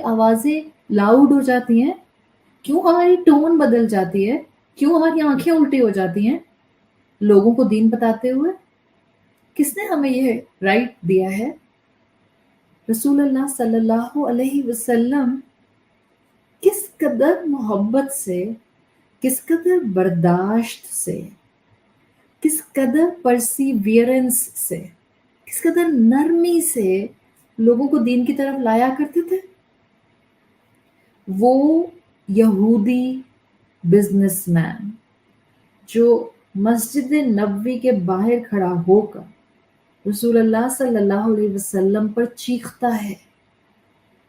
آوازیں لاؤڈ ہو جاتی ہیں؟ کیوں ہماری ٹون بدل جاتی ہے؟ کیوں ہماری آنکھیں الٹی ہو جاتی ہیں لوگوں کو دین بتاتے ہوئے؟ کس نے ہمیں یہ رائٹ دیا ہے؟ رسول اللہ صلی اللہ علیہ وسلم کس قدر محبت سے، کس قدر برداشت سے، کس قدر پرسیویرنس سے، کس قدر نرمی سے لوگوں کو دین کی طرف لایا کرتے تھے. وہ یہودی بزنس مین جو مسجد نبوی کے باہر کھڑا ہو کر رسول اللہ صلی اللہ علیہ وسلم پر چیختا ہے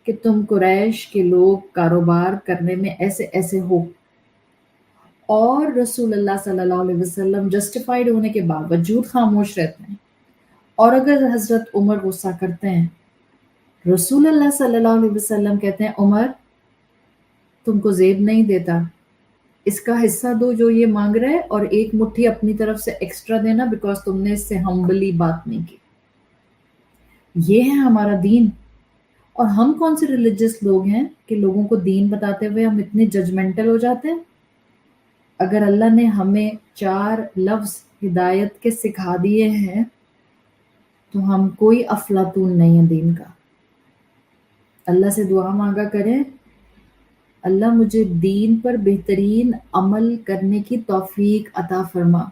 کہ تم قریش کے لوگ کاروبار کرنے میں ایسے ایسے ہو، اور رسول اللہ صلی اللہ علیہ وسلم جسٹیفائیڈ ہونے کے باوجود خاموش رہتے ہیں. اور اگر حضرت عمر غصہ کرتے ہیں، رسول اللہ صلی اللہ علیہ وسلم کہتے ہیں عمر تم کو زیب نہیں دیتا، اس کا حصہ دو جو یہ مانگ رہے ہے، اور ایک مٹھی اپنی طرف سے ایکسٹرا دینا بیکاز تم نے اس سے ہمبلی بات نہیں کی. یہ ہے ہمارا دین. اور ہم کون سے ریلیجس لوگ ہیں کہ لوگوں کو دین بتاتے ہوئے ہم اتنے ججمنٹل ہو جاتے ہیں؟ اگر اللہ نے ہمیں 4 لفظ ہدایت کے سکھا دیے ہیں تو ہم کوئی افلاطون نہیں ہے دین کا. اللہ سے دعا مانگا کریں اللہ مجھے دین پر بہترین عمل کرنے کی توفیق عطا فرما،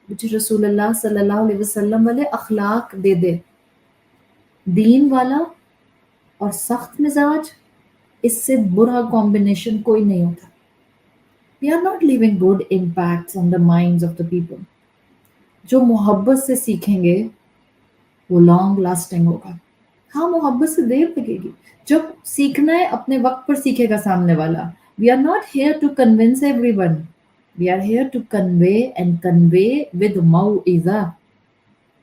مجھے رسول اللہ صلی اللہ علیہ وسلم والے اخلاق دے دے. دین والا اور سخت مزاج، اس سے برا کمبینیشن کوئی نہیں ہوتا. We are not leaving good impacts on the minds of the people. جو محبت سے سیکھیں گے وہ لانگ لاسٹنگ ہوگا. ہاں محبت سے دیر لگے گی. جب سیکھنا ہے اپنے وقت پر سیکھے گا سامنے والا. We are not here to convince everyone. We are here to convey and convey with موعظہ.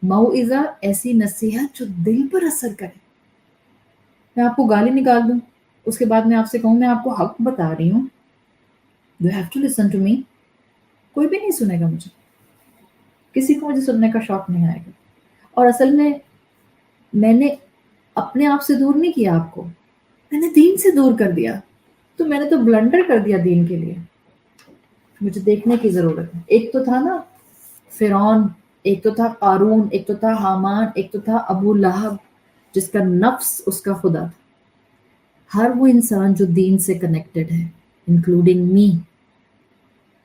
موعظہ ایسی نصیحت جو دل پر اثر کرے. میں آپ کو گالی نکال دوں، اس کے بعد میں آپ سے کہوں میں آپ کو حق بتا رہی ہوں، You have to listen to me. کوئی بھی نہیں سنے گا مجھے، کسی کو مجھے سننے کا شوق نہیں آئے گا. اور اصل میں نے اپنے آپ سے دور نہیں کیا آپ کو، میں نے دین سے دور کر دیا. تو میں نے تو بلنڈر کر دیا دین کے لیے. مجھے دیکھنے کی ضرورت ہے. ایک تو تھا نا فرعون، ایک تو تھا قارون، ایک تو تھا حامان، ایک تو تھا ابو لہب جس کا نفس اس کا خدا تھا. ہر وہ انسان جو دین سے کنیکٹڈ ہے انکلوڈنگ می،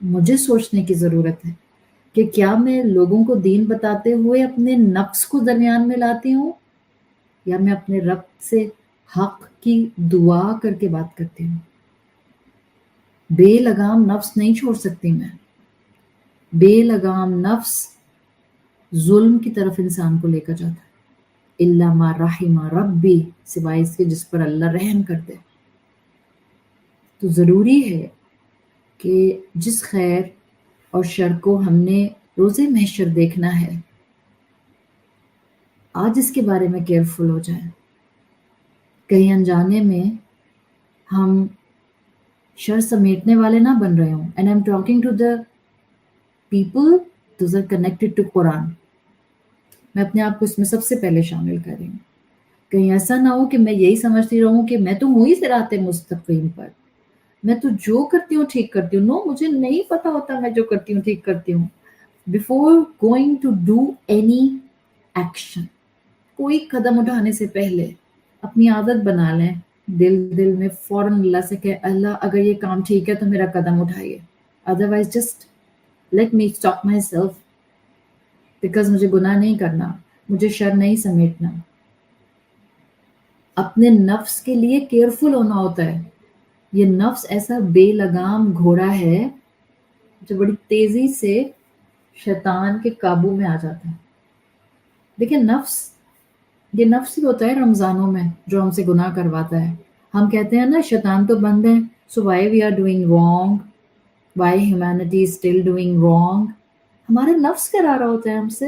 مجھے سوچنے کی ضرورت ہے کہ کیا میں لوگوں کو دین بتاتے ہوئے اپنے نفس کو درمیان میں لاتی ہوں، یا میں اپنے رب سے حق کی دعا کر کے بات کرتی ہوں. بے لگام نفس نہیں چھوڑ سکتی میں. بے لگام نفس ظلم کی طرف انسان کو لے کر جاتا ہے. الا ما رحم ربی، سوائے اس کے جس پر اللہ رحم کر دے. تو ضروری ہے کہ جس خیر اور شر کو ہم نے روز محشر دیکھنا ہے، آج اس کے بارے میں کیئرفل ہو جائیں. کہیں انجانے میں ہم شر سمیٹنے والے نہ بن رہے ہوں. And I am talking to the people those are connected to Quran. میں اپنے آپ کو اس میں سب سے پہلے شامل کر رہی ہوں. کہیں ایسا نہ ہو کہ میں یہی سمجھتی رہوں کہ میں تو ہوں ہی صراط مستقیم پر، میں تو جو کرتی ہوں ٹھیک کرتی ہوں. نو، مجھے نہیں پتا ہوتا میں جو کرتی ہوں ٹھیک کرتی ہوں. Before going to do any action, کوئی قدم اٹھانے سے پہلے اپنی عادت بنا لیں دل میں فوراً اللہ سے کہ اللہ اگر یہ کام ٹھیک ہے تو میرا قدم اٹھائیے، otherwise just let me stop myself, because مجھے گناہ نہیں کرنا، مجھے شر نہیں سمیٹنا. اپنے نفس کے لیے کیئرفل ہونا ہوتا ہے. یہ نفس ایسا بے لگام گھوڑا ہے جو بڑی تیزی سے شیطان کے قابو میں آ جاتا ہے. دیکھیں یہ نفس ہی ہوتا ہے رمضانوں میں جو ہم سے گناہ کرواتا ہے. ہم کہتے ہیں نا شیطان تو بند ہے، so why we are doing wrong, why humanity is still doing wrong. ہمارا نفس کرا رہا ہوتا ہے ہم سے،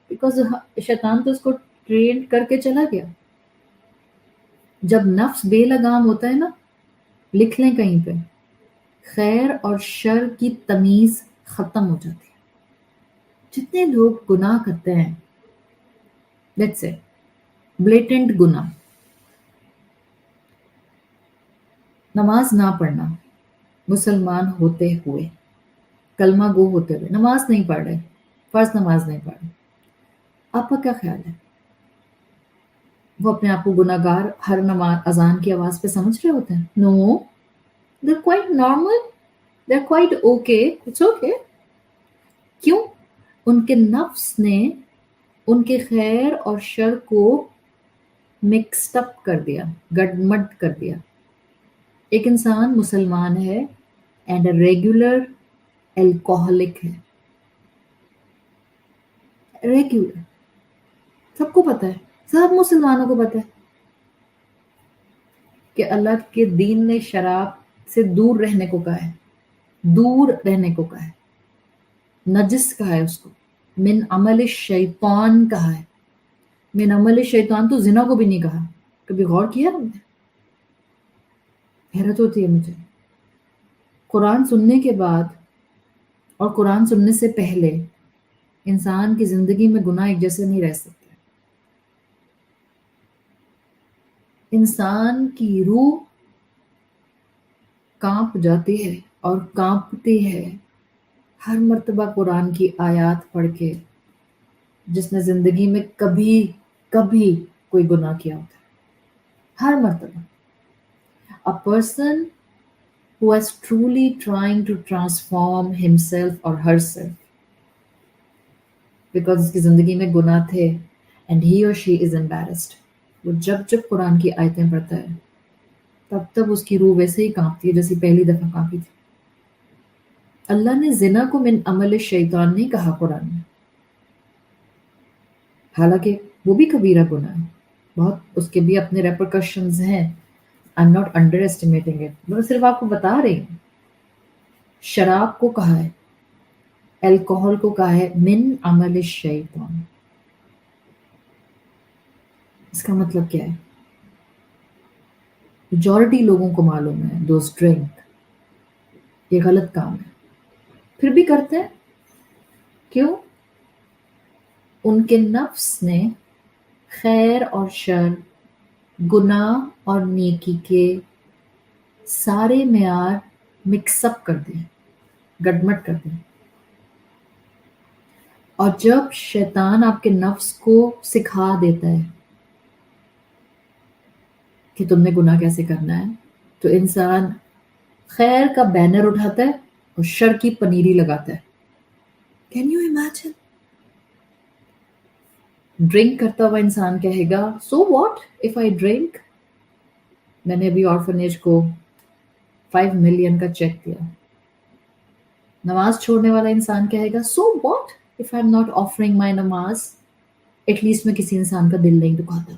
بیکاز شیطان تو اس کو ٹرین کر کے چلا گیا. جب نفس بے لگام ہوتا ہے نا، لکھ لیں کہیں پہ، خیر اور شر کی تمیز ختم ہو جاتی ہے. جتنے لوگ گناہ کرتے ہیں، لیٹس سے بلیٹنٹ گناہ، نماز نہ پڑھنا، مسلمان ہوتے ہوئے، کلمہ گو ہوتے ہوئے نماز نہیں پڑھ رہے، فرض نماز نہیں پڑھ رہے، آپ کا کیا خیال ہے؟ وہ اپنے آپ کو گناہ گار ہر نماز اذان کی آواز پہ سمجھ رہے ہوتے ہیں؟ نو، they're quite normal, they're quite okay, it's okay. کیوں؟ ان کے نفس نے ان کے خیر اور شر کو مکسڈ اپ کر دیا، گڈمڈ کر دیا۔ ایک انسان مسلمان ہے اینڈ اے ریگولر الکوہلک ہے، ریگولر، سب کو پتا ہے، سب مسلمانوں کو پتا ہے کہ اللہ کے دین نے شراب سے دور رہنے کو کہا ہے، دور رہنے کو کہا ہے، نجس کہا ہے اس کو، من عمل شیطان کہا ہے۔ من عمل شیطان تو زنا کو بھی نہیں کہا۔ کبھی غور کیا ہم نے؟ حیرت ہوتی ہے مجھے، قرآن سننے کے بعد اور قرآن سننے سے پہلے انسان کی زندگی میں گناہ ایک جیسے نہیں رہ سکتے۔ انسان کی روح کانپ جاتی ہے اور کانپتی ہے ہر مرتبہ قرآن کی آیات پڑھ کے جس نے زندگی میں کبھی کبھی کوئی گناہ کیا ہوتا ہے، ہر مرتبہ۔ A person who is truly trying to transform himself or herself because اس کی زندگی میں گناہ تھے and he or she is embarrassed، وہ جب جب قرآن کی آیتیں پڑھتا ہے تب تب اس کی روح ویسے ہی کانپتی ہے جیسے پہلی دفعہ کانپی تھی۔ اللہ نے زنا کو من عمل شیطان نہیں کہا قرآن میں، حالانکہ وہ بھی کبیرہ گناہ ہے، بہت اس کے بھی اپنے ریپرکشنز ہیں۔ I'm not underestimating it، میں صرف آپ کو بتا رہی ہوں۔ شراب کو کہا ہے، الکوہل کو کہا ہے من عمل الشیطان۔ اس کا مطلب کیا ہے؟ میجورٹی لوگوں کو معلوم ہے دوز ڈرنک، یہ غلط کام ہے، پھر بھی کرتے ہیں۔ کیوں؟ ان کے نفس نے خیر اور شر، گناہ اور نیکی کے سارے معیار مکس اپ کر دیں، گڈمٹ کر دیں۔ اور جب شیطان آپ کے نفس کو سکھا دیتا ہے کہ تم نے گناہ کیسے کرنا ہے، تو انسان خیر کا بینر اٹھاتا ہے اور شر کی پنیری لگاتا ہے۔ Can you imagine? ڈرنک کرتا ہوا انسان کہے گا so what if I drink. میں نے ابھی آرفنیج کو 5 ملین کا چیک دیا۔ نماز چھوڑنے والا انسان کہے گا so what if I am not offering my namaz, at list میں کسی انسان کا دل نہیں دکھاتا۔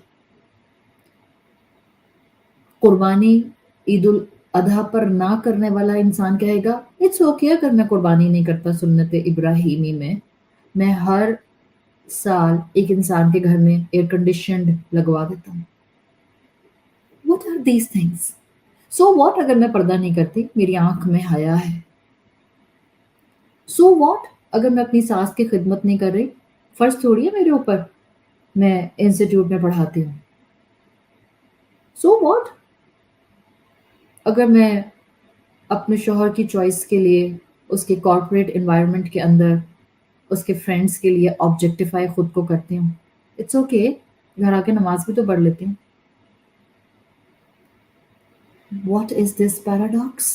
قربانی عید الاضحیٰ پر نہ کرنے والا انسان کہے گا اٹس اوکے اگر میں قربانی نہیں کرتا سنت ابراہیمی میں ہر سال ایک انسان کے گھر میں ایئر کنڈیشنڈ لگوا دیتا ہوں۔ What are these things؟ So what اگر میں پردہ نہیں کرتی، میری آنکھ میں حیا ہے۔ So what اگر میں اپنی ساس کی خدمت نہیں کر رہی، فرض تھوڑی ہے میرے اوپر، میں انسٹیٹیوٹ میں پڑھاتی ہوں۔ So what اگر میں اپنے شوہر کی چوائس کے لیے اس کے کارپوریٹ انوائرمنٹ کے اندر اس کے فرینڈس کے لیے آبجیکٹیفائی خود کو کرتی ہوں، اٹس اوکے، گھر آ کے نماز بھی تو پڑھ لیتی ہوں۔ What is this paradox?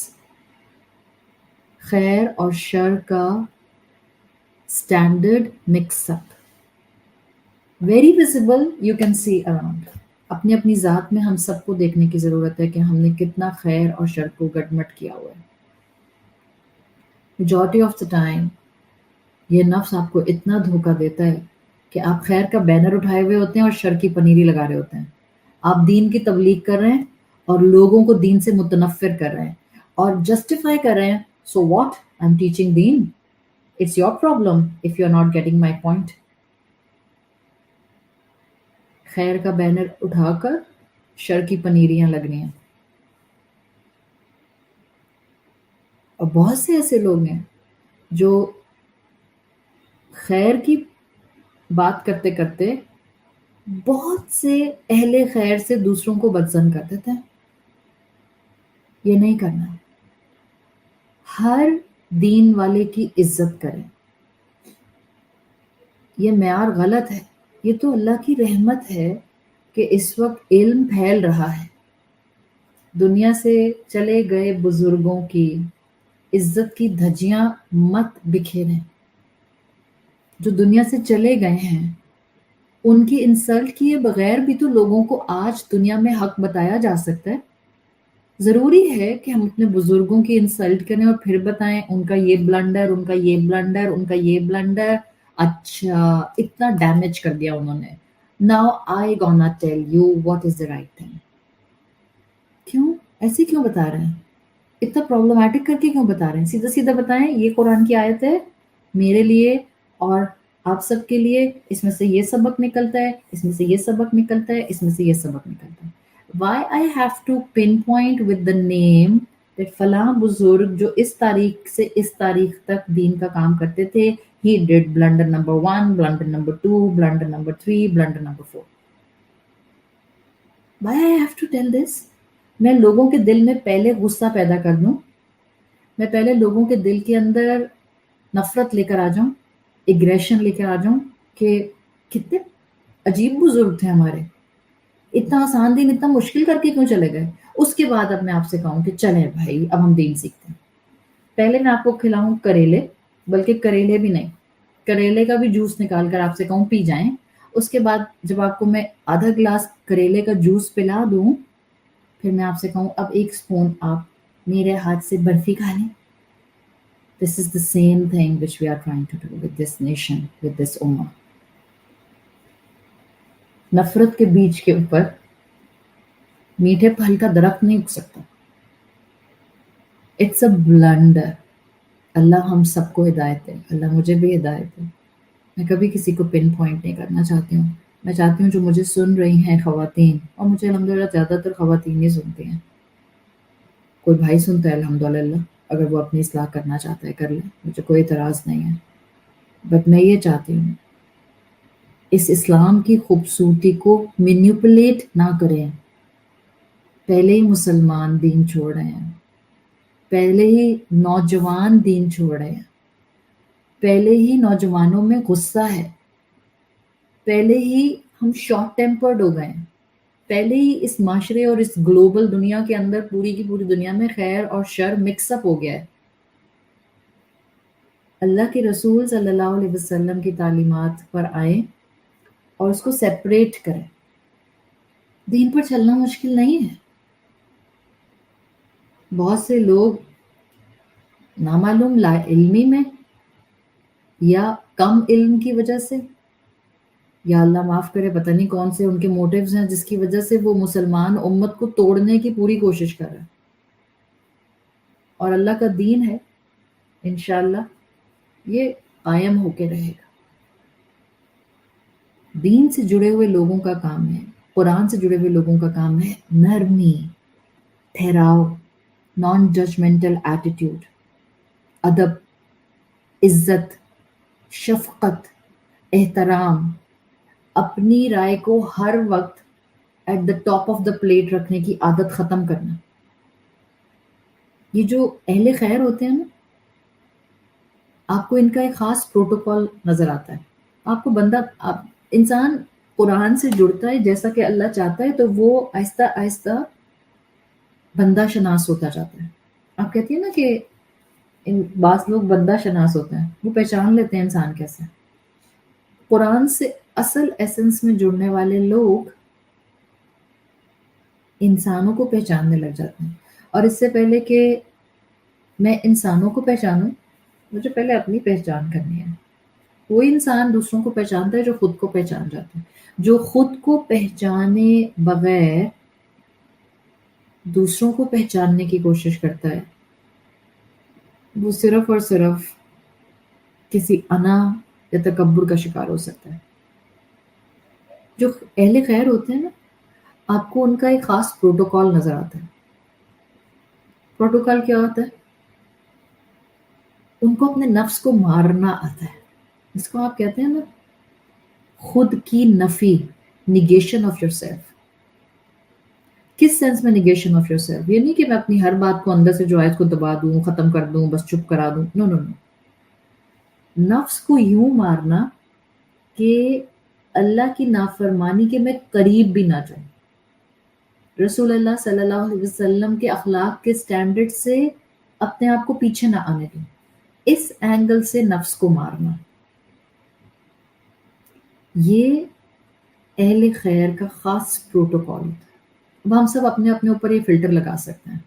خیر اور شر کا standard mix up, very visible, you can see around. اپنی اپنی ذات میں ہم سب کو دیکھنے کی ضرورت ہے کہ ہم نے کتنا خیر اور شر کو گڈمٹ کیا ہوا ہے۔ میجورٹی آف دا ٹائم یہ نفس آپ کو اتنا دھوکہ دیتا ہے کہ آپ خیر کا بینر اٹھائے ہوئے ہوتے ہیں اور شر کی پنیری لگا رہے ہوتے ہیں۔ آپ دین کی تبلیغ کر رہے ہیں اور لوگوں کو دین سے متنفر کر رہے ہیں اور جسٹیفائی کر رہے ہیں so what I am teaching دین، it's your problem if you are not getting my point. خیر کا بینر اٹھا کر شر کی پنیریاں لگنی ہیں۔ اور بہت سے ایسے لوگ ہیں جو خیر کی بات کرتے کرتے بہت سے اہل خیر سے دوسروں کو بدظن کر دیتے ہیں۔ یہ نہیں کرنا. ہر دین والے کی عزت کریں. یہ معیار غلط ہے. یہ تو اللہ کی رحمت ہے کہ اس وقت علم پھیل رہا ہے. دنیا سے چلے گئے بزرگوں کی عزت کی دھجیاں مت بکھیریں. جو دنیا سے چلے گئے ہیں ان کی انسلٹ کیے بغیر بھی تو لوگوں کو آج دنیا میں حق بتایا جا سکتا ہے. ضروری ہے کہ ہم اپنے بزرگوں کی انسلٹ کریں اور پھر بتائیں ان کا یہ بلنڈر، ان کا یہ بلنڈر، ان کا یہ بلنڈر. اچھا اتنا ڈیمیج کر دیا انہوں نے. Now I gonna tell you what is the right thing. کیوں ایسے کیوں بتا رہے ہیں؟ اتنا پرابلمٹک کر کے کیوں بتا رہے ہیں؟ سیدھا سیدھا بتائیں یہ قرآن کی آیت ہے میرے لیے اور آپ سب کے لیے. اس میں سے یہ سبق نکلتا ہے، اس میں سے یہ سبق نکلتا ہے، اس میں سے یہ سبق نکلتا ہے. Why I have to pinpoint with the name that فلاں بزرگ جو اس تاریخ سے اس تاریخ تک دین کا کام کرتے تھے he did blunder number 1, blunder number 2, blunder number 3, blunder number 4. Why I have to tell this? میں لوگوں کے دل میں پہلے غصہ پیدا کر دوں، میں پہلے لوگوں کے دل کے اندر نفرت لے کر آ جاؤں، ایگریشن لے کر آ جاؤں کہ کتنے عجیب بزرگ تھے ہمارے، اتنا آسان دین اتنا مشکل کر کے کیوں چلے گئے. اس کے بعد اب میں آپ سے کہوں کہ چلیں بھائی اب ہم دین سیکھتے ہیں. پہلے میں آپ کو کھلاؤں کریلے، بلکہ کریلے بھی نہیں، کریلے کا بھی جوس نکال کر آپ سے کہوں پی جائیں. اس کے بعد جب آپ کو میں آدھا گلاس کریلے کا جوس پلا دوں پھر میں آپ سے کہوں اب ایک سپون آپ میرے ہاتھ سے برفی کھا لیں. This is the same thing which we are trying to do with this nation, with this ummah. نفرت کے بیج کے اوپر میٹھے پھل کا درخت نہیں اگ سکتا. It's a blunder. اللہ ہم سب کو ہدایت دے، اللہ مجھے بھی ہدایت دے. میں کبھی کسی کو پن پوائنٹ نہیں کرنا چاہتی ہوں. میں چاہتی ہوں جو مجھے سن رہی ہیں خواتین، اور مجھے الحمدللہ زیادہ تر خواتین ہی سنتی ہیں، کوئی بھائی سنتا ہے الحمدللہ، اگر وہ اپنی اصلاح کرنا چاہتا ہے کر لے، مجھے کوئی اعتراض نہیں ہے. بٹ میں یہ چاہتی ہوں اس اسلام کی خوبصورتی کو مینیپولیٹ نہ کریں. پہلے ہی مسلمان دین چھوڑ رہے ہیں، پہلے ہی نوجوان دین چھوڑ رہے ہیں، پہلے ہی نوجوانوں میں غصہ ہے، پہلے ہی ہم شارٹ ٹیمپرڈ ہو گئے ہیں، پہلے ہی اس معاشرے اور اس گلوبل دنیا کے اندر پوری کی پوری دنیا میں خیر اور شر مکس اپ ہو گیا ہے. اللہ کے رسول صلی اللہ علیہ وسلم کی تعلیمات پر آئیں اور اس کو سیپریٹ کریں. دین پر چلنا مشکل نہیں ہے. بہت سے لوگ نامعلوم لا علمی میں یا کم علم کی وجہ سے، یا اللہ معاف کرے پتہ نہیں کون سے ان کے موٹیوز ہیں جس کی وجہ سے وہ مسلمان امت کو توڑنے کی پوری کوشش کر رہے ہیں. اور اللہ کا دین ہے انشاءاللہ یہ قائم ہو کے رہے گا. دین سے جڑے ہوئے لوگوں کا کام ہے، قرآن سے جڑے ہوئے لوگوں کا کام ہے نرمی، ٹھہراؤ، نان ججمنٹل ایٹیٹیوڈ، ادب، عزت، شفقت، احترام، اپنی رائے کو ہر وقت at the top of the plate رکھنے کی عادت ختم کرنا. یہ جو اہل خیر ہوتے ہیں نا، آپ کو ان کا ایک خاص پروٹوکول نظر آتا ہے. آپ کو انسان قرآن سے جڑتا ہے جیسا کہ اللہ چاہتا ہے تو وہ آہستہ آہستہ بندہ شناس ہوتا جاتا ہے. آپ کہتی ہیں نا کہ بعض لوگ بندہ شناس ہوتے ہیں، وہ پہچان لیتے ہیں انسان کیسے. قرآن سے اصل ایسنس میں جڑنے والے لوگ انسانوں کو پہچاننے لگ جاتے ہیں. اور اس سے پہلے کہ میں انسانوں کو پہچانوں مجھے پہلے اپنی پہچان کرنی ہے. کوئی انسان دوسروں کو پہچانتا ہے جو خود کو پہچان جاتا ہے. جو خود کو پہچانے بغیر دوسروں کو پہچاننے کی کوشش کرتا ہے وہ صرف اور صرف کسی انا یا تکبر کا شکار ہو سکتا ہے. جو اہل خیر ہوتے ہیں نا، آپ کو ان کا ایک خاص پروٹوکول نظر آتا ہے. پروٹوکول کیا ہوتا ہے؟ ان کو اپنے نفس کو مارنا آتا ہے. اس کو آپ کہتے ہیں نا خود کی نفی، نیگیشن آف یور سیلف. کس سینس میں نگیشن آف یور سیلف؟ یہ نہیں کہ میں اپنی ہر بات کو اندر سے جو ہے اس کو دبا دوں، ختم کر دوں، بس چپ کرا دوں. نو نو نو. نفس کو یوں مارنا کہ اللہ کی نافرمانی کے میں قریب بھی نہ جاؤں، رسول اللہ صلی اللہ علیہ وسلم کے اخلاق کے سٹینڈرڈ سے اپنے آپ کو پیچھے نہ آنے دوں. اس اینگل سے نفس کو مارنا، یہ اہل خیر کا خاص پروٹوکول ہے. اب ہم سب اپنے اپنے اوپر یہ فلٹر لگا سکتے ہیں.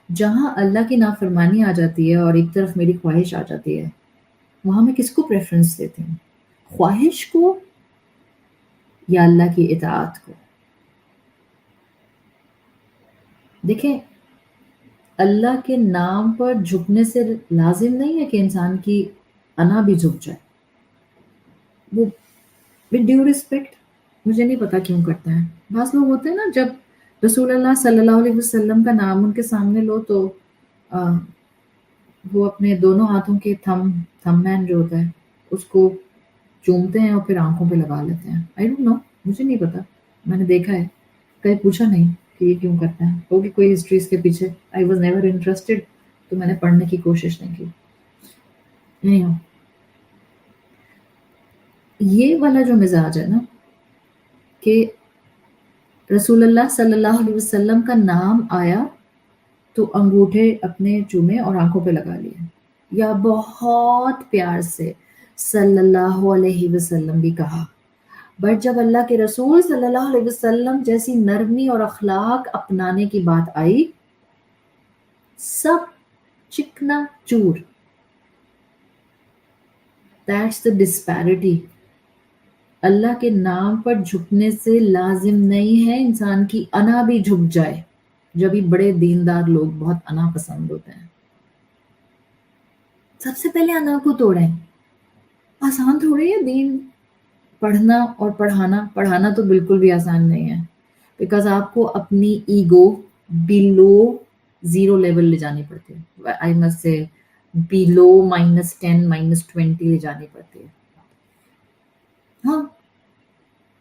جہاں اللہ کی نافرمانی آ جاتی ہے اور ایک طرف میری خواہش آ جاتی ہے، وہاں میں کس کو پریفرنس دیتی ہوں؟ خواہش کو یا اللہ کی اطاعت کو؟ دیکھیں، اللہ کے نام پر جھکنے سے لازم نہیں ہے کہ انسان کی انا بھی جھک جائے. وہ ود ڈیو رسپیکٹ مجھے نہیں پتا کیوں کرتا ہے. بعض لوگ ہوتے ہیں نا، جب رسول اللہ صلی اللہ علیہ وسلم کا نام ان کے سامنے لو تو وہ اپنے دونوں ہاتھوں کے تھم مین جو ہوتا ہے اس کو چومتے ہیں اور پھر آنکھوں پہ لگا لیتے ہیں. آئی ڈونٹ نو، مجھے نہیں پتا، میں نے دیکھا ہے، کہیں پوچھا نہیں کہ یہ کیوں کرتا ہے. ہوگی کوئی ہسٹری اس کے پیچھے. آئی واز نیور انٹرسٹڈ، تو میں نے پڑھنے کی کوشش نہیں کی. نہیں ہو یہ والا جو مزاج ہے نا کہ رسول اللہ صلی اللہ علیہ وسلم کا نام آیا تو انگوٹھے اپنے چومے اور آنکھوں پہ لگا لیے، یا بہت پیار سے صلی اللہ علیہ وسلم بھی کہا. بٹ جب اللہ کے رسول صلی اللہ علیہ وسلم جیسی نرمی اور اخلاق اپنانے کی بات آئی، سب چکنا چور. That's the disparity. اللہ کے نام پر جھکنے سے لازم نہیں ہے انسان کی انا بھی جھک جائے. جب بھی بڑے دیندار لوگ بہت انا پسند ہوتے ہیں. سب سے پہلے انا کو توڑیں. آسان تھوڑی ہے دین پڑھنا اور پڑھانا تو بالکل بھی آسان نہیں ہے، بیکاز آپ کو اپنی ایگو بیلو زیرو لیول لے جانی پڑتی ہے. آئی مسٹ سے بیلو -10 -20 لے جانی پڑتی ہے. ہاں،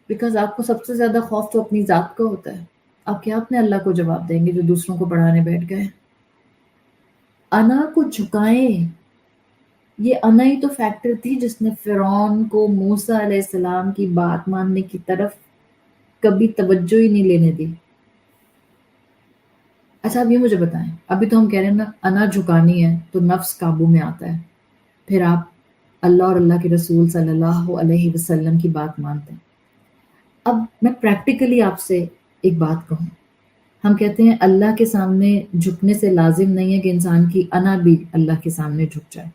بیکاز آپ کو سب سے زیادہ خوف تو اپنی ذات کا ہوتا ہے. آپ کیا اپنے اللہ کو جواب دیں گے جو دوسروں کو پڑھانے بیٹھ گئے؟ انا کو جھکائیں. یہ انا ہی تو فیکٹر تھی جس نے فرعون کو موسیٰ علیہ السلام کی بات ماننے کی طرف کبھی توجہ ہی نہیں لینے دی. اچھا اب یہ مجھے بتائیں، ابھی تو ہم کہہ رہے ہیں نا انا جھکانی ہے تو نفس قابو میں آتا ہے، پھر آپ اللہ اور اللہ کے رسول صلی اللہ علیہ وسلم کی بات مانتے ہیں. اب میں پریکٹیکلی آپ سے ایک بات کہوں. ہم کہتے ہیں اللہ کے سامنے جھکنے سے لازم نہیں ہے کہ انسان کی انا بھی اللہ کے سامنے جھک جائے.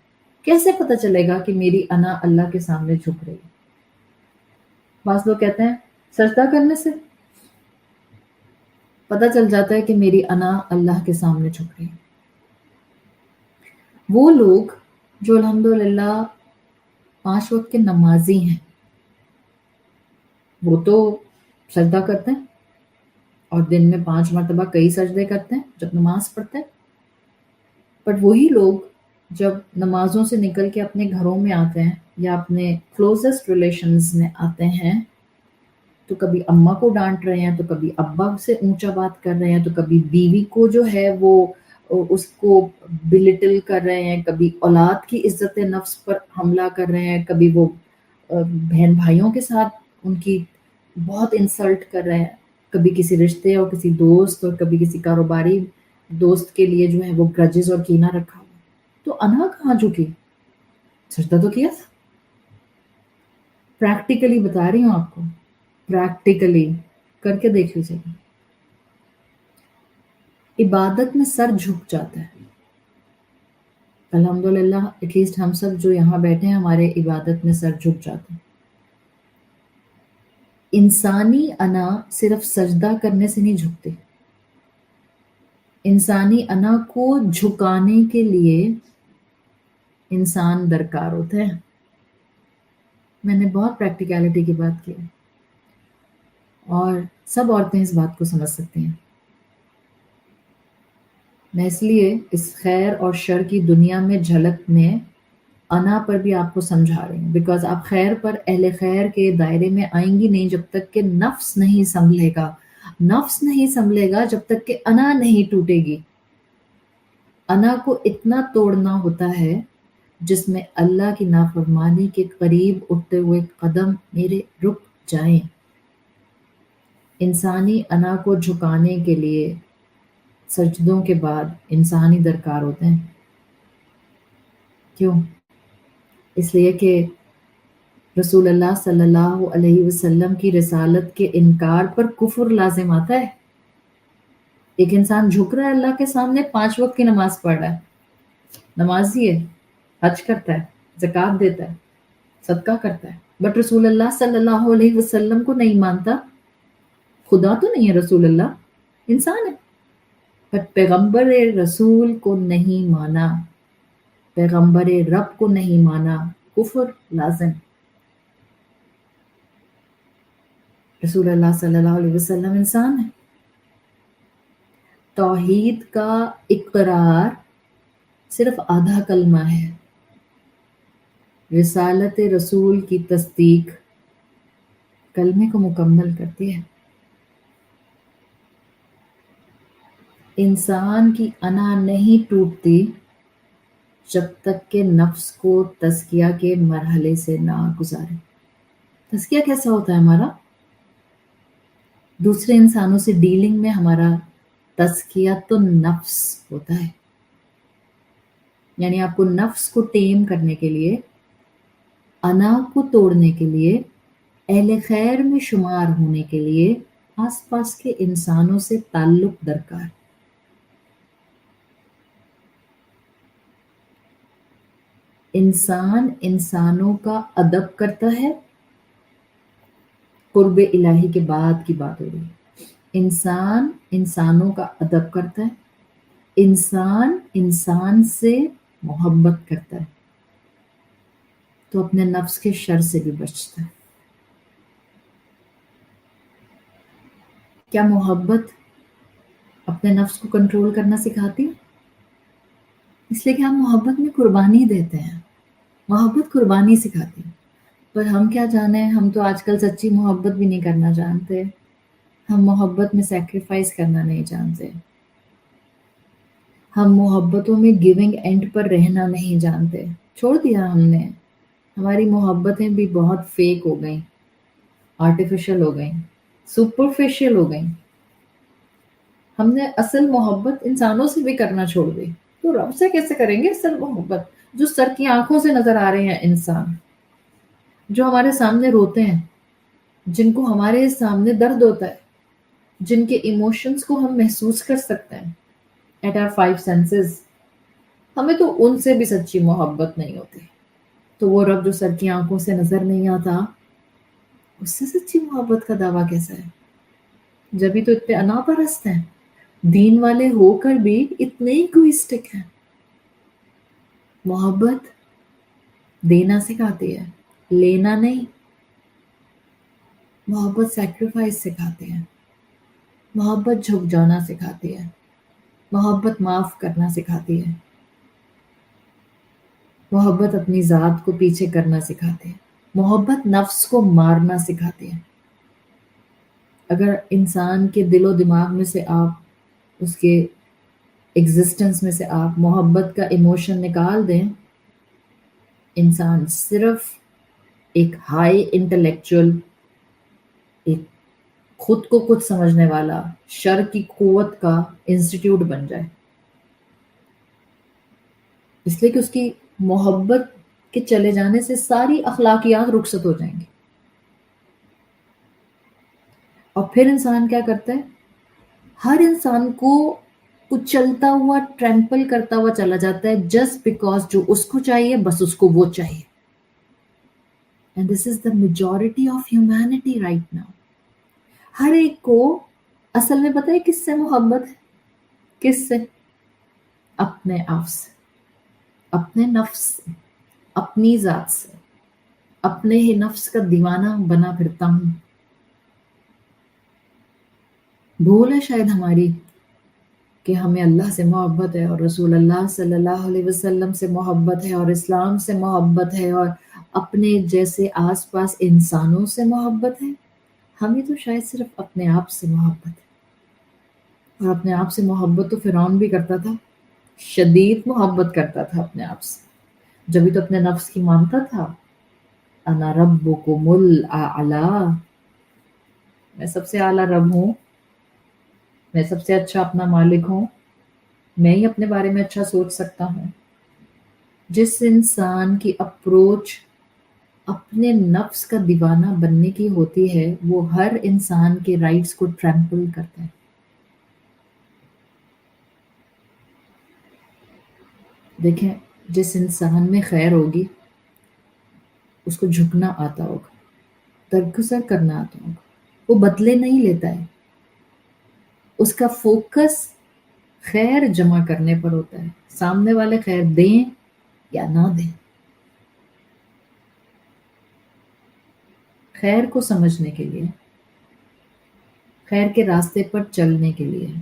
کیسے پتہ چلے گا کہ میری انا اللہ کے سامنے جھک رہی ہے؟ بعض لوگ کہتے ہیں سجدہ کرنے سے پتہ چل جاتا ہے کہ میری انا اللہ کے سامنے جھک رہی ہے. وہ لوگ جو الحمدللہ 5 وقت کے نمازی ہیں، وہ تو سجدہ کرتے ہیں اور دن میں 5 مرتبہ کئی سجدے کرتے ہیں جب نماز پڑھتے ہیں. بٹ وہی لوگ جب نمازوں سے نکل کے اپنے گھروں میں آتے ہیں یا اپنے کلوزسٹ ریلیشنز میں آتے ہیں تو کبھی اماں کو ڈانٹ رہے ہیں، تو کبھی ابا سے اونچا بات کر رہے ہیں، تو کبھی بیوی کو جو ہے وہ اس کو بلٹل کر رہے ہیں، کبھی اولاد کی عزت نفس پر حملہ کر رہے ہیں، کبھی وہ بہن بھائیوں کے ساتھ ان کی بہت انسلٹ کر رہے ہیں، کبھی کسی رشتے اور کسی دوست اور کبھی کسی کاروباری دوست کے لیے جو ہے وہ گرجز اور کینہ رکھا ہوا. تو انا کہاں جھکی؟ سجدہ تو کیا تھا. پریکٹیکلی بتا رہی ہوں آپ کو، پریکٹیکلی کر کے دیکھ لیجیے گا. عبادت میں سر جھک جاتا ہے. الحمدللہ ایٹ لیسٹ ہم سب جو یہاں بیٹھے ہیں ہمارے عبادت میں سر جھک جاتے ہیں. انسانی انا صرف سجدہ کرنے سے نہیں جھکتے. انسانی انا کو جھکانے کے لیے انسان درکار ہوتے ہیں. میں نے بہت پریکٹیکلٹی کی بات کی ہے اور سب عورتیں اس بات کو سمجھ سکتی ہیں. میں اس لیے اس خیر اور شر کی دنیا میں جھلک میں انا پر بھی آپ کو سمجھا رہی ہوں، بیکاز آپ خیر پر اہل خیر کے دائرے میں آئیں گی نہیں جب تک کہ نفس نہیں سنبھلے گا. نفس نہیں سنبھلے گا جب تک کہ انا نہیں ٹوٹے گی. انا کو اتنا توڑنا ہوتا ہے جس میں اللہ کی نافرمانی کے قریب اٹھتے ہوئے قدم میرے رک جائیں. انسانی انا کو جھکانے کے لیے سجدوں کے بعد انسانی درکار ہوتے ہیں. کیوں؟ اس لیے کہ رسول اللہ صلی اللہ علیہ وسلم کی رسالت کے انکار پر کفر لازم آتا ہے. ایک انسان جھک رہا ہے اللہ کے سامنے، 5 وقت کی نماز پڑھ رہا ہے، نمازی ہے، حج کرتا ہے، زکوٰۃ دیتا ہے، صدقہ کرتا ہے، بٹ رسول اللہ صلی اللہ علیہ وسلم کو نہیں مانتا. خدا تو نہیں ہے رسول اللہ، انسان ہے، بٹ پیغمبر رسول کو نہیں مانا، پیغمبر رب کو نہیں مانا، کفر لازم. رسول اللہ صلی اللہ علیہ وسلم انسان ہے. توحید کا اقرار صرف آدھا کلمہ ہے، رسالت رسول کی تصدیق کلمے کو مکمل کرتی ہے. انسان کی انا نہیں ٹوٹتی جب تک کہ نفس کو تزکیہ کے مرحلے سے نہ گزارے. تزکیہ کیسا ہوتا ہے ہمارا؟ دوسرے انسانوں سے ڈیلنگ میں ہمارا تزکیۃ النفس ہوتا ہے. یعنی آپ کو نفس کو ٹیم کرنے کے لیے، انا کو توڑنے کے لیے، اہل خیر میں شمار ہونے کے لیے آس پاس کے انسانوں سے تعلق درکار. انسان انسانوں کا ادب کرتا ہے، قرب الہی کے بعد کی بات ہو رہی ہے. انسان انسانوں کا ادب کرتا ہے، انسان انسان سے محبت کرتا ہے تو اپنے نفس کے شر سے بھی بچتا ہے. کیا محبت اپنے نفس کو کنٹرول کرنا سکھاتی؟ اس لیے کہ ہم محبت میں قربانی دیتے ہیں، محبت قربانی سکھاتی ہے. پر ہم کیا جانیں، ہم تو آج کل سچی محبت بھی نہیں کرنا جانتے، ہم محبت میں سیکریفائس کرنا نہیں جانتے، ہم محبتوں میں گیونگ اینڈ پر رہنا نہیں جانتے. چھوڑ دیا ہم نے. ہماری محبتیں بھی بہت فیک ہو گئیں، آرٹیفیشل ہو گئیں، سپرفیشل ہو گئیں. ہم نے اصل محبت انسانوں سے بھی کرنا چھوڑ دی، تو رب سے کیسے کریں گے اصل محبت؟ جو سر کی آنکھوں سے نظر آ رہے ہیں انسان، جو ہمارے سامنے روتے ہیں، جن کو ہمارے سامنے درد ہوتا ہے، جن کے ایموشنز کو ہم محسوس کر سکتے ہیں ایٹ آر 5 سینسز، ہمیں تو ان سے بھی سچی محبت نہیں ہوتی. تو وہ رب جو سر کی آنکھوں سے نظر نہیں آتا، اس سے سچی محبت کا دعویٰ کیسا ہے؟ جبھی تو اتنے انا پرست ہیں، دین والے ہو کر بھی اتنے ایگوئسٹک ہیں. محبت دینا سکھاتی ہے، لینا نہیں. محبت سیکریفائس سکھاتی ہے، محبت جھک جانا سکھاتی ہے، محبت معاف کرنا سکھاتی ہے، محبت اپنی ذات کو پیچھے کرنا سکھاتی ہے، محبت نفس کو مارنا سکھاتی ہے. اگر انسان کے دل و دماغ میں سے آپ، اس کے ایگزسٹنس میں سے آپ محبت کا ایموشن نکال دیں، انسان صرف ایک ہائی انٹلیکچوئل، ایک خود کو کچھ سمجھنے والا، شر کی قوت کا انسٹیٹیوٹ بن جائے. اس لیے کہ اس کی محبت کے چلے جانے سے ساری اخلاقیات رخصت ہو جائیں گی. اور پھر انسان کیا کرتا ہے؟ ہر انسان کو اچلتا ہوا، ٹریمپل کرتا ہوا چلا جاتا ہے، جسٹ بیکاز جو اس کو چاہیے بس اس کو وہ چاہیے. And this is the majority of humanity right now. ہر ایک کو اصل میں پتہ ہے کس سے محبت ہے؟ کس سے؟ اپنے آپ سے، اپنے نفس سے، اپنی ذات سے. اپنے ہی نفس کا دیوانہ بنا پھرتا ہوں. بھول ہے شاید ہماری کہ ہمیں اللہ سے محبت ہے، اور رسول اللہ صلی اللہ علیہ وسلم سے محبت ہے، اور اسلام سے محبت ہے، اور اپنے جیسے آس پاس انسانوں سے محبت ہے. ہمیں تو شاید صرف اپنے آپ سے محبت ہے. اور اپنے آپ سے محبت تو فرعون بھی کرتا تھا، شدید محبت کرتا تھا اپنے آپ سے، جبھی تو اپنے نفس کی مانتا تھا، انا ربکم الاعلی، میں سب سے اعلیٰ رب ہوں، میں سب سے اچھا اپنا مالک ہوں، میں ہی اپنے بارے میں اچھا سوچ سکتا ہوں۔ جس انسان کی اپروچ اپنے نفس کا دیوانہ بننے کی ہوتی ہے، وہ ہر انسان کے رائٹس کو ٹریمپل کرتا ہے۔ دیکھیں، جس انسان میں خیر ہوگی اس کو جھکنا آتا ہوگا، درگزر کرنا آتا ہوگا، وہ بدلے نہیں لیتا ہے، اس کا فوکس خیر جمع کرنے پر ہوتا ہے، سامنے والے خیر دیں یا نہ دیں، خیر کو سمجھنے کے لیے، خیر کے راستے پر چلنے کے لیے،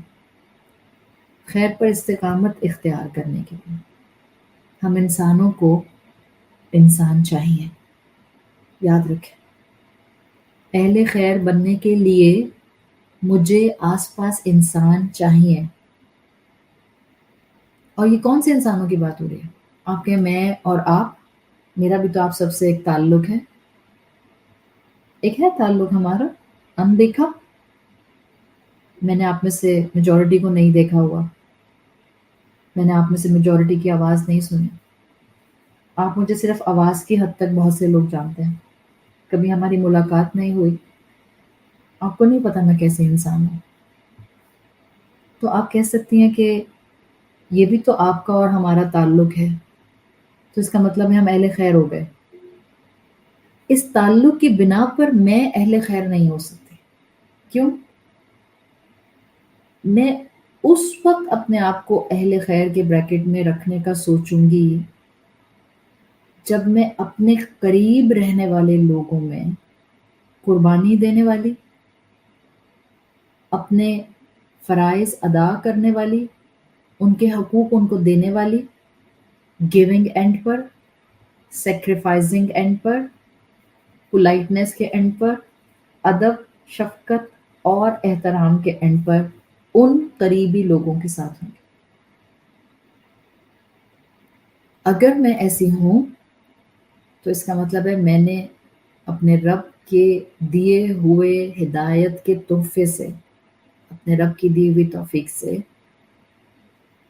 خیر پر استقامت اختیار کرنے کے لیے ہم انسانوں کو انسان چاہیے۔ یاد رکھیں، اہل خیر بننے کے لیے مجھے آس پاس انسان چاہیے۔ اور یہ کون سے انسانوں کی بات ہو رہی ہے؟ آپ کے میں اور آپ، میرا بھی تو آپ سب سے ایک تعلق ہے، ایک ہے تعلق ہمارا اندیکھا۔ میں نے آپ میں سے میجورٹی کو نہیں دیکھا ہوا، میں نے آپ میں سے میجورٹی کی آواز نہیں سنی، آپ مجھے صرف آواز کی حد تک بہت سے لوگ جانتے ہیں، کبھی ہماری ملاقات نہیں ہوئی، آپ کو نہیں پتا میں کیسے انسان ہوں۔ تو آپ کہہ سکتی ہیں کہ یہ بھی تو آپ کا اور ہمارا تعلق ہے، تو اس کا مطلب ہے ہم اہل خیر ہو گئے۔ اس تعلق کی بنا پر میں اہل خیر نہیں ہو سکتی۔ کیوں؟ میں اس وقت اپنے آپ کو اہل خیر کے بریکٹ میں رکھنے کا سوچوں گی جب میں اپنے قریب رہنے والے لوگوں میں قربانی دینے والی، اپنے فرائض ادا کرنے والی، ان کے حقوق ان کو دینے والی، giving and per, sacrificing and per, politeness کے اینڈ پر، ادب، شفقت اور احترام کے اینڈ پر ان قریبی لوگوں کے ساتھ ہوں گی۔ اگر میں ایسی ہوں تو اس کا مطلب ہے میں نے اپنے رب کے دیے ہوئے ہدایت کے تحفے سے، اپنے رب کی دی ہوئی توفیق سے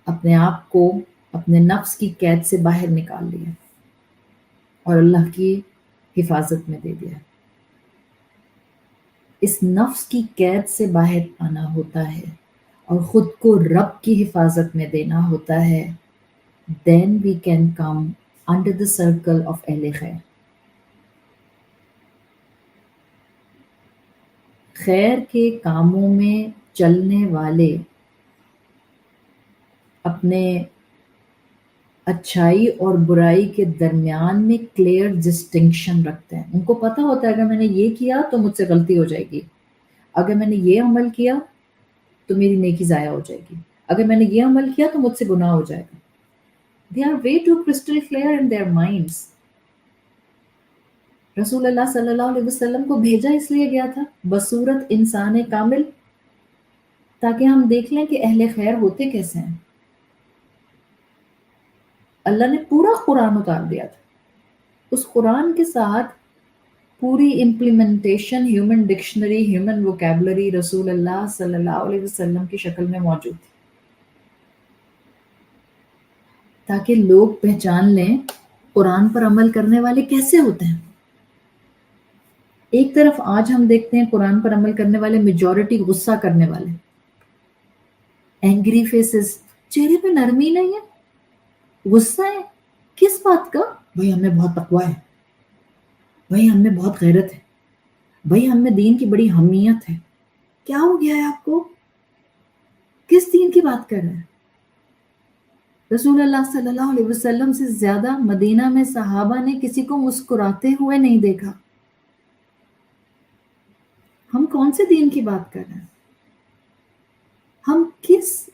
اپنے آپ کو اپنے نفس کی قید سے باہر نکال لیا اور اللہ کی حفاظت میں دے دیا۔ اس نفس کی قید سے باہر آنا ہوتا ہے اور خود کو رب کی حفاظت میں دینا ہوتا ہے، then we can come under the circle of اہل خیر۔ خیر کے کاموں میں چلنے والے اپنے اچھائی اور برائی کے درمیان میں کلیئر ڈسٹنکشن رکھتے ہیں۔ ان کو پتہ ہوتا ہے اگر میں نے یہ کیا تو مجھ سے غلطی ہو جائے گی، اگر میں نے یہ عمل کیا تو میری نیکی ضائع ہو جائے گی، اگر میں نے یہ عمل کیا تو مجھ سے گناہ ہو جائے گا۔ They are way too crystal clear in their minds۔ رسول اللہ صلی اللہ علیہ وسلم کو بھیجا اس لیے گیا تھا بصورت انسان کامل، تاکہ ہم دیکھ لیں کہ اہل خیر ہوتے کیسے ہیں۔ اللہ نے پورا قرآن اتار دیا تھا، اس قرآن کے ساتھ پوری implementation human dictionary, human vocabulary رسول اللہ صلی اللہ علیہ وسلم کی شکل میں موجود تھی، تاکہ لوگ پہچان لیں قرآن پر عمل کرنے والے کیسے ہوتے ہیں۔ ایک طرف آج ہم دیکھتے ہیں قرآن پر عمل کرنے والے میجورٹی غصہ کرنے والے، اینگری فیسز، چہرے پہ نرمی نہیں ہے، غصہ ہے، کس بات کا؟ بھائی ہم میں بہت تقویٰ ہے، بھائی ہم میں بہت غیرت ہے، بھائی ہم میں دین کی بڑی اہمیت ہے۔ کیا ہو گیا ہے آپ کو؟ کس دین کی بات کر رہے ہیں؟ رسول اللہ صلی اللہ علیہ وسلم سے زیادہ مدینہ میں صحابہ نے کسی کو مسکراتے ہوئے نہیں دیکھا۔ ہم کون سے دین کی بات کر رہے ہیں؟ ہم کس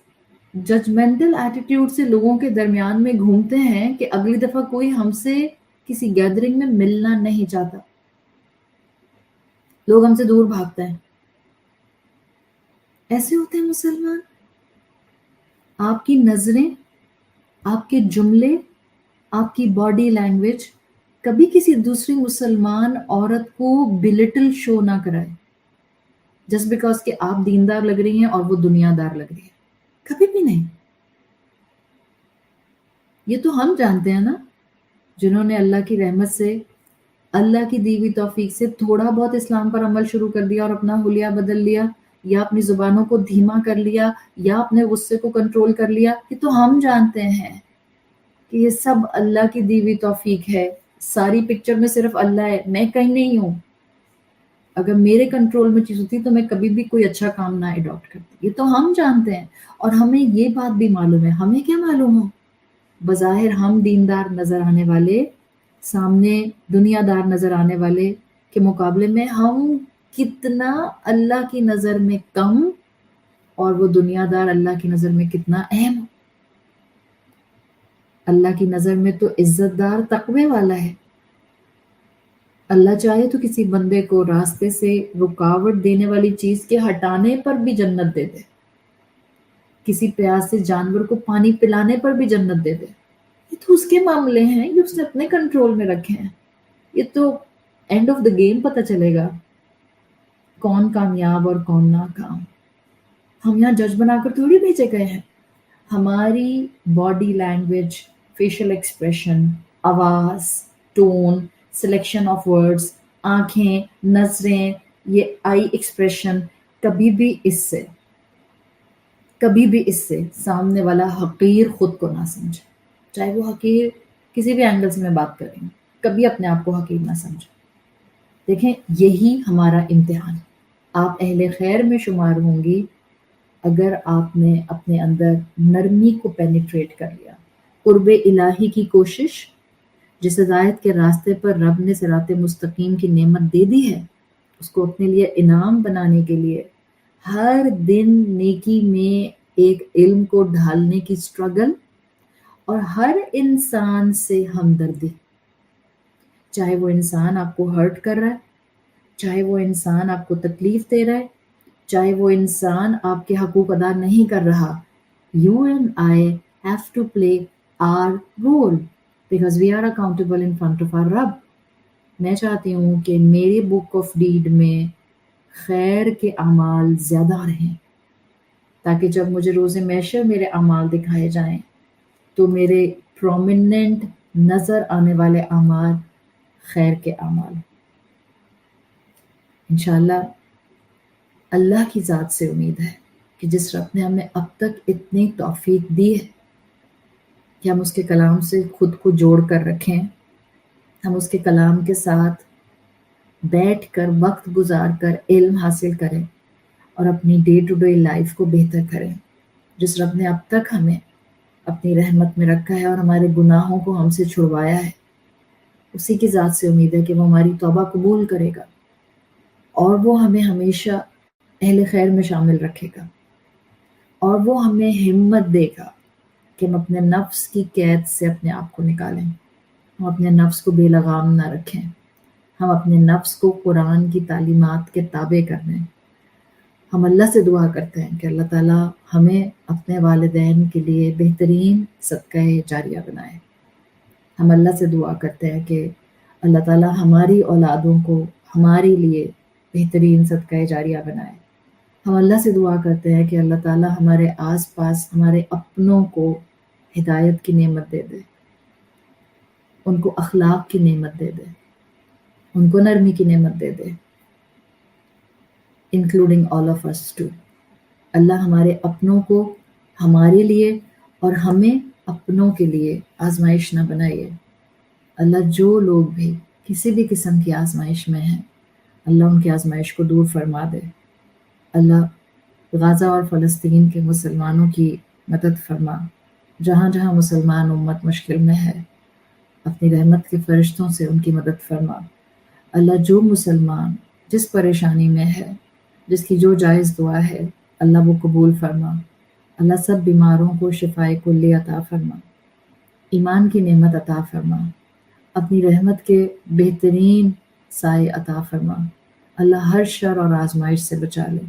ججمنٹل ایٹیٹیوڈ سے لوگوں کے درمیان میں گھومتے ہیں کہ اگلی دفعہ کوئی ہم سے کسی گیدرنگ میں ملنا نہیں چاہتا، لوگ ہم سے دور بھاگتے ہیں۔ ایسے ہوتے ہیں مسلمان۔ آپ کی نظریں، آپ کے جملے، آپ کی باڈی لینگویج کبھی کسی دوسری مسلمان عورت کو بلٹل شو نہ کرائے جسٹ بیکاز کہ آپ دیندار لگ رہی ہیں اور وہ دنیا دار لگ رہی ہے. کبھی بھی نہیں. یہ تو ہم جانتے ہیں نا، جنہوں نے اللہ کی رحمت سے، اللہ کی دی ہوئی توفیق سے تھوڑا بہت اسلام پر عمل شروع کر دیا اور اپنا حلیہ بدل لیا، یا اپنی زبانوں کو دھیما کر لیا، یا اپنے غصے کو کنٹرول کر لیا. یہ تو ہم جانتے ہیں کہ یہ سب اللہ کی دی ہوئی توفیق ہے. ساری پکچر میں صرف اللہ ہے، میں کہیں نہیں ہوں. اگر میرے کنٹرول میں چیز ہوتی تو میں کبھی بھی کوئی اچھا کام نہ اڈاپٹ کرتی. یہ تو ہم جانتے ہیں، اور ہمیں یہ بات بھی معلوم ہے. ہمیں کیا معلوم ہو، بظاہر ہم دیندار نظر آنے والے، سامنے دنیا دار نظر آنے والے کے مقابلے میں ہم کتنا اللہ کی نظر میں کم، اور وہ دنیا دار اللہ کی نظر میں کتنا اہم. اللہ کی نظر میں تو عزت دار تقوی والا ہے. اللہ چاہے تو کسی بندے کو راستے سے رکاوٹ دینے والی چیز کے ہٹانے پر بھی جنت دے دے، کسی پیاس سے جانور کو پانی پلانے پر بھی جنت دے دے. یہ تو اس کے معاملے ہیں، یہ اس نے اپنے کنٹرول میں رکھے ہیں. یہ تو اینڈ آف دا گیم پتہ چلے گا کون کامیاب اور کون ناکام. ہم یہاں جج بنا کر تھوڑی بھیجے گئے ہیں. ہماری باڈی لینگویج، فیشل ایکسپریشن، آواز، ٹون، سلیکشن آف ورڈز، آنکھیں، نظریں، یہ آئی ایکسپریشن کبھی بھی اس سے سامنے والا حقیر خود کو نہ سمجھے. چاہے وہ حقیر کسی بھی اینگل سے میں بات کر رہی ہوں، کبھی اپنے آپ کو حقیر نہ سمجھے. دیکھیں، یہی ہمارا امتحان. آپ اہل خیر میں شمار ہوں گی اگر آپ نے اپنے اندر نرمی کو پینیٹریٹ کر لیا. قرب الہی کی کوشش، جس ہدایت کے راستے پر رب نے صراط مستقیم کی نعمت دے دی ہے، اس کو اپنے لیے انعام بنانے کے لیے ہر دن نیکی میں ایک علم کو ڈھالنے کی سٹرگل، اور ہر انسان سے ہمدردی. چاہے وہ انسان آپ کو ہرٹ کر رہا ہے، چاہے وہ انسان آپ کو تکلیف دے رہا ہے، چاہے وہ انسان آپ کے حقوق ادا نہیں کر رہا. You and I have to play our role because we are accountable in front of our رب. میں چاہتی ہوں کہ میری بک آف ڈیڈ میں خیر کے اعمال زیادہ رہیں، تاکہ جب مجھے روز محشر میرے اعمال دکھائے جائیں تو میرے پرومیننٹ نظر آنے والے اعمال خیر کے اعمال. انشاءاللہ اللہ کی ذات سے امید ہے کہ جس رب نے ہمیں اب تک اتنی توفیق دی ہے کہ ہم اس کے کلام سے خود کو جوڑ کر رکھیں، ہم اس کے کلام کے ساتھ بیٹھ کر وقت گزار کر علم حاصل کریں اور اپنی ڈے ٹو ڈے لائف کو بہتر کریں. جس رب نے اب تک ہمیں اپنی رحمت میں رکھا ہے اور ہمارے گناہوں کو ہم سے چھڑوایا ہے، اسی کی ذات سے امید ہے کہ وہ ہماری توبہ قبول کرے گا اور وہ ہمیں ہمیشہ اہل خیر میں شامل رکھے گا، اور وہ ہمیں ہمت دے گا کہ ہم اپنے نفس کی قید سے اپنے آپ کو نکالیں، ہم اپنے نفس کو بے لگام نہ رکھیں، ہم اپنے نفس کو قرآن کی تعلیمات کے تابع کر دیں. ہم اللہ سے دعا کرتے ہیں کہ اللہ تعالیٰ ہمیں اپنے والدین کے لیے بہترین صدقہ جاریہ بنائے. ہم اللہ سے دعا کرتے ہیں کہ اللہ تعالیٰ ہماری اولادوں کو ہمارے لیے بہترین صدقہ جاریہ بنائے. ہم اللہ سے دعا کرتے ہیں کہ اللہ تعالیٰ ہمارے آس پاس ہمارے اپنوں کو ہدایت کی نعمت دے دے، ان کو اخلاق کی نعمت دے دے، ان کو نرمی کی نعمت دے دے، including all of us too. اللہ ہمارے اپنوں کو ہمارے لیے اور ہمیں اپنوں کے لیے آزمائش نہ بنائیے. اللہ جو لوگ بھی کسی بھی قسم کی آزمائش میں ہیں، اللہ ان کی آزمائش کو دور فرما دے. اللہ غزہ اور فلسطین کے مسلمانوں کی مدد فرما. جہاں جہاں مسلمان امت مشکل میں ہے، اپنی رحمت کے فرشتوں سے ان کی مدد فرما. اللہ جو مسلمان جس پریشانی میں ہے، جس کی جو جائز دعا ہے، اللہ وہ قبول فرما. اللہ سب بیماروں کو شفائے کلی عطا فرما، ایمان کی نعمت عطا فرما، اپنی رحمت کے بہترین سائے عطا فرما. اللہ ہر شر اور آزمائش سے بچا لے.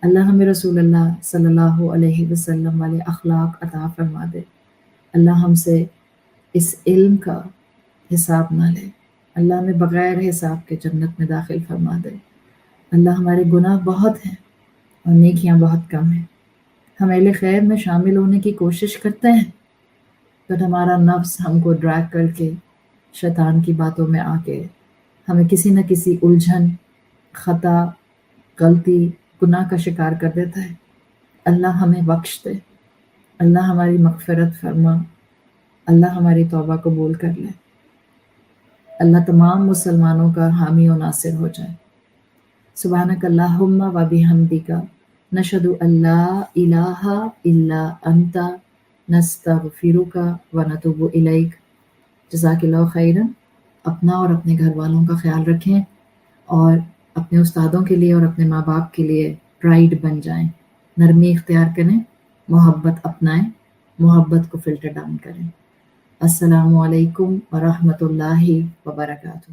اللہ ہمیں رسول اللہ صلی اللہ علیہ وسلم والے اخلاق عطا فرما دے۔ اللہ ہم سے اس علم کا حساب نہ لے، اللہ ہمیں بغیر حساب کے جنت میں داخل فرما دے۔ اللہ ہمارے گناہ بہت ہیں اور نیکیاں بہت کم ہیں، ہم اہل خیر میں شامل ہونے کی کوشش کرتے ہیں، بٹ ہمارا نفس ہم کو ڈریگ کر کے شیطان کی باتوں میں آ کے ہمیں کسی نہ کسی الجھن، خطا، غلطی، گناہ کا شکار کر دیتا ہے۔ اللہ ہمیں بخش دے، اللہ ہماری مغفرت فرما، اللہ ہماری توبہ قبول کر لے، اللہ تمام مسلمانوں کا حامی و ناصر ہو جائے۔ سبحانک اللہم و بحمدک نشہد ان لا الہ الا انت نستغفرک و نتوب الیک۔ جزاک اللہ خیرا۔ اپنا اور اپنے گھر والوں کا خیال رکھیں اور اپنے استادوں کے لیے اور اپنے ماں باپ کے لیے پرائیڈ بن جائیں، نرمی اختیار کریں، محبت اپنائیں، محبت کو فلٹر ڈاؤن کریں۔ السلام علیکم ورحمۃ اللہ وبرکاتہ۔